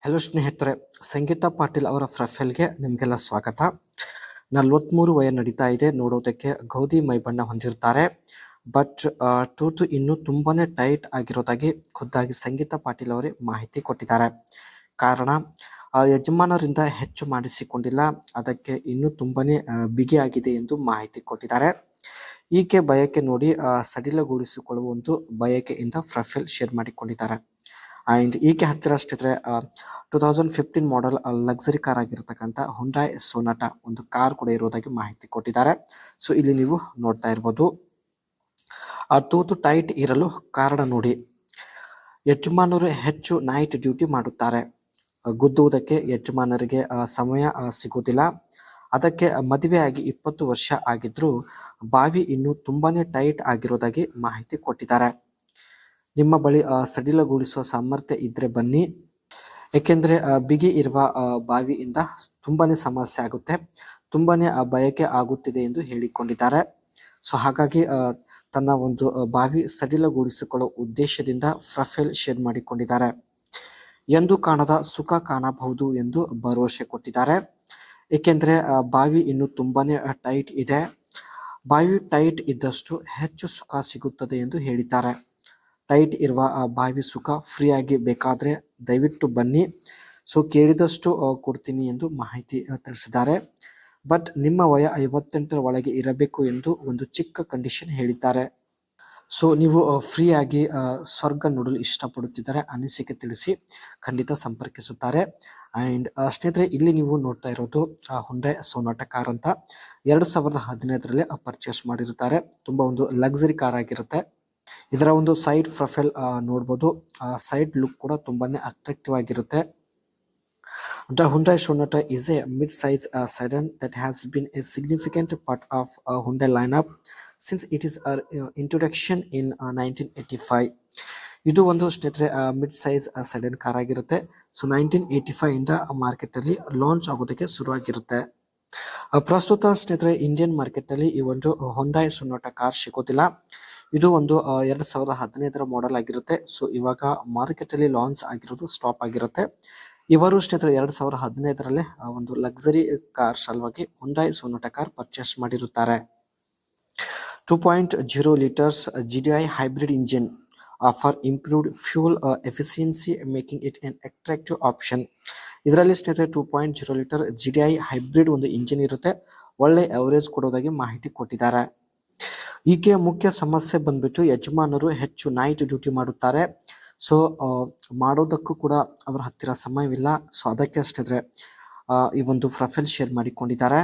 Hello ಸ್ನೇಹಿತರೆ, ಸಂಗೀತಾ ಪಾಟೀಲ್ ಅವರ ಪ್ರೊಫೈಲ್ಗೆ ನಿಮಗೆಲ್ಲ ಸ್ವಾಗತ. 43 ವಯ ನಡೀತಾ ಇದೆ. ನೋಡೋದಕ್ಕೆ ಗೋಧಿ ಮೈಬಣ್ಣ ಹೊಂದಿರ್ತಾರೆ. ಬಟ್ ಟೂಟು ಇನ್ನೂ ತುಂಬಾನೇ ಟೈಟ್ ಆಗಿರೋದಾಗಿ ಖುದ್ದಾಗಿ ಸಂಗೀತಾ ಪಾಟೀಲ್ ಅವರೇ ಮಾಹಿತಿ ಕೊಟ್ಟಿದ್ದಾರೆ. ಕಾರಣ ಯಜಮಾನರಿಂದ ಹೆಚ್ಚು ಮಾಡಿಸಿಕೊಂಡಿಲ್ಲ, ಅದಕ್ಕೆ ಇನ್ನೂ ತುಂಬಾನೇ ಬಿಗಿಯಾಗಿದೆ ಎಂದು ಮಾಹಿತಿ ಕೊಟ್ಟಿದ್ದಾರೆ. ಈಕೆ ಬಯಕೆ ನೋಡಿ ಸಡಿಲಗೊಳಿಸಿಕೊಳ್ಳುವ ಒಂದು ಬಯಕೆಯಿಂದ ಪ್ರೊಫೈಲ್ ಶೇರ್ ಮಾಡಿಕೊಂಡಿದ್ದಾರೆ. ಆ್ಯಂಡ್ ಈಕೆ ಹತ್ತಿರ ಅಷ್ಟಿದ್ರೆ 2015 ಮಾಡೆಲ್ ಲಕ್ಸರಿ ಕಾರ್ ಆಗಿರ್ತಕ್ಕಂಥ ಹುಂಡಾಯ್ ಸೋನಾಟಾ ಒಂದು ಕಾರ್ ಕೂಡ ಇರೋದಾಗಿ ಮಾಹಿತಿ ಕೊಟ್ಟಿದ್ದಾರೆ. ಸೊ ಇಲ್ಲಿ ನೀವು ನೋಡ್ತಾ ಇರ್ಬೋದು. ಆ ತೂತು ಟೈಟ್ ಇರಲು ಕಾರಣ ನೋಡಿ, ಯಜಮಾನರು ಹೆಚ್ಚು ನೈಟ್ ಡ್ಯೂಟಿ ಮಾಡುತ್ತಾರೆ. ಗುದ್ದುವುದಕ್ಕೆ ಯಜಮಾನರಿಗೆ ಸಮಯ ಸಿಗೋದಿಲ್ಲ. ಅದಕ್ಕೆ ಮದುವೆಯಾಗಿ 20 ವರ್ಷ ಆಗಿದ್ರೂ ಬಾವಿ ಇನ್ನೂ ತುಂಬಾನೇ ಟೈಟ್ ಆಗಿರೋದಾಗಿ ಮಾಹಿತಿ ಕೊಟ್ಟಿದ್ದಾರೆ. ನಿಮ್ಮ ಬಳಿ ಸಡಿಲಗೊಳಿಸುವ ಸಾಮರ್ಥ್ಯ ಇದ್ರೆ ಬನ್ನಿ, ಏಕೆಂದರೆ ಬಿಗಿ ಇರುವ ಬಾವಿಯಿಂದ ತುಂಬಾನೇ ಸಮಸ್ಯೆ ಆಗುತ್ತೆ, ತುಂಬಾನೇ ಬಯಕೆ ಆಗುತ್ತಿದೆ ಎಂದು ಹೇಳಿಕೊಂಡಿದ್ದಾರೆ. ಸೊ ಹಾಗಾಗಿ ತನ್ನ ಒಂದು ಬಾವಿ ಸಡಿಲಗೊಳಿಸಿಕೊಳ್ಳುವ ಉದ್ದೇಶದಿಂದ ಪ್ರೊಫೈಲ್ ಶೇರ್ ಮಾಡಿಕೊಂಡಿದ್ದಾರೆ. ಎಂದು ಕಾಣದ ಸುಖ ಕಾಣಬಹುದು ಎಂದು ಭರವಸೆ ಕೊಟ್ಟಿದ್ದಾರೆ. ಏಕೆಂದರೆ ಬಾವಿ ಇನ್ನು ತುಂಬಾನೇ ಟೈಟ್ ಇದೆ. ಬಾವಿ ಟೈಟ್ ಇದ್ದಷ್ಟು ಹೆಚ್ಚು ಸುಖ ಸಿಗುತ್ತದೆ ಎಂದು ಹೇಳಿದ್ದಾರೆ. ಟೈಟ್ ಇರುವ ಬಾವಿ ಸುಖ ಫ್ರೀಯಾಗಿ ಬೇಕಾದರೆ ದಯವಿಟ್ಟು ಬನ್ನಿ, ಸೊ ಕೇಳಿದಷ್ಟು ಕೊಡ್ತೀನಿ ಎಂದು ಮಾಹಿತಿ ತಿಳಿಸಿದ್ದಾರೆ. ಬಟ್ ನಿಮ್ಮ ವಯ 58ರ ಒಳಗೆ ಇರಬೇಕು ಎಂದು ಒಂದು ಚಿಕ್ಕ ಕಂಡೀಷನ್ ಹೇಳಿದ್ದಾರೆ. ಸೊ ನೀವು ಫ್ರೀಯಾಗಿ ಸ್ವರ್ಗ ನೋಡಲು ಇಷ್ಟಪಡುತ್ತಿದ್ದಾರೆ ಅನಿಸಿಕೆ ತಿಳಿಸಿ ಖಂಡಿತ ಸಂಪರ್ಕಿಸುತ್ತಾರೆ. ಆ್ಯಂಡ್ ಸ್ನೇಹಿತರೆ, ಇಲ್ಲಿ ನೀವು ನೋಡ್ತಾ ಇರೋದು ಹುಂಡೈ ಸೋನಾಟಾ ಕಾರ್ ಅಂತ 2015ರಲ್ಲಿ ಪರ್ಚೇಸ್ ಮಾಡಿರುತ್ತಾರೆ. ತುಂಬ ಒಂದು ಲಕ್ಸರಿ ಕಾರ್ ಆಗಿರುತ್ತೆ. ಇದರ ಒಂದು ಸೈಡ್ ಪ್ರೊಫೈಲ್ ನೋಡ್ಬೋದು. ಸೈಡ್ ಲುಕ್ ಕೂಡ ತುಂಬಾನೇ ಅಟ್ರಾಕ್ಟಿವ್ ಆಗಿರುತ್ತೆ. The Hyundai Sonata is a mid-size sedan that has been a significant part of Hyundai lineup since it is introduction in 1985. ಇದು ಒಂದು ಸ್ನೇಹಿತರೆ ಮಿಡ್ ಸೈಜ್ ಸೆಡನ್ ಕಾರ್ ಆಗಿರುತ್ತೆ. ಸೊ 1985 ಇಂದ market ಅಲ್ಲಿ ಲಾಂಚ್ ಆಗೋದಕ್ಕೆ ಶುರುವಾಗಿರುತ್ತೆ. ಪ್ರಸ್ತುತ ಸ್ನೇಹಿತರೆ ಇಂಡಿಯನ್ ಮಾರ್ಕೆಟ್ ಅಲ್ಲಿ ಈ ಒಂದು ಹೊಂಡೈ ಸೊನಾಟಾ ಕಾರ್ ಸಿಗೋದಿಲ್ಲ. ಇದು ಒಂದು 2015ರ ಮಾಡೆಲ್ ಆಗಿರುತ್ತೆ. ಸೊ ಇವಾಗ ಮಾರ್ಕೆಟ್ ಅಲ್ಲಿ ಲಾಂಚ್ ಆಗಿರೋದು ಸ್ಟಾಪ್ ಆಗಿರುತ್ತೆ. ಇವರು ಸ್ನೇಹಿತರೆ 2015ರಲ್ಲೇ ಒಂದು ಲಕ್ಸರಿ ಕಾರ್ ಸಲುವಾಗಿ ಹುಂಡೈ ಸೊನಾಟಾ ಕಾರ್ ಪರ್ಚೇಸ್ ಮಾಡಿರುತ್ತಾರೆ. 2.0 litres GDI hybrid engine for improved fuel efficiency making it N attractive option. ಇದರಲ್ಲಿ ಸ್ನೇಹಿತರೆ 2.0 ಲೀಟರ್ GDI ಹೈಬ್ರಿಡ್ ಒಂದು ಇಂಜಿನ್ ಇರುತ್ತೆ. ಒಳ್ಳೆ ಅವರೇಜ್ ಕೊಡೋದಾಗಿ ಮಾಹಿತಿ ಕೊಟ್ಟಿದ್ದಾರೆ. ಈಕೆಯ ಮುಖ್ಯ ಸಮಸ್ಯೆ ಬಂದ್ಬಿಟ್ಟು ಯಜಮಾನರು ಹೆಚ್ಚು ನೈಟ್ ಡ್ಯೂಟಿ ಮಾಡುತ್ತಾರೆ. ಸೊ ಮಾಡೋದಕ್ಕೂ ಕೂಡ ಅವರ ಹತ್ತಿರ ಸಮಯವಿಲ್ಲ. ಸೊ ಅದಕ್ಕೆ ಅಷ್ಟಿದ್ರೆ ಈ ಒಂದು ಪ್ರೊಫೈಲ್ ಶೇರ್ ಮಾಡಿಕೊಂಡಿದ್ದಾರೆ.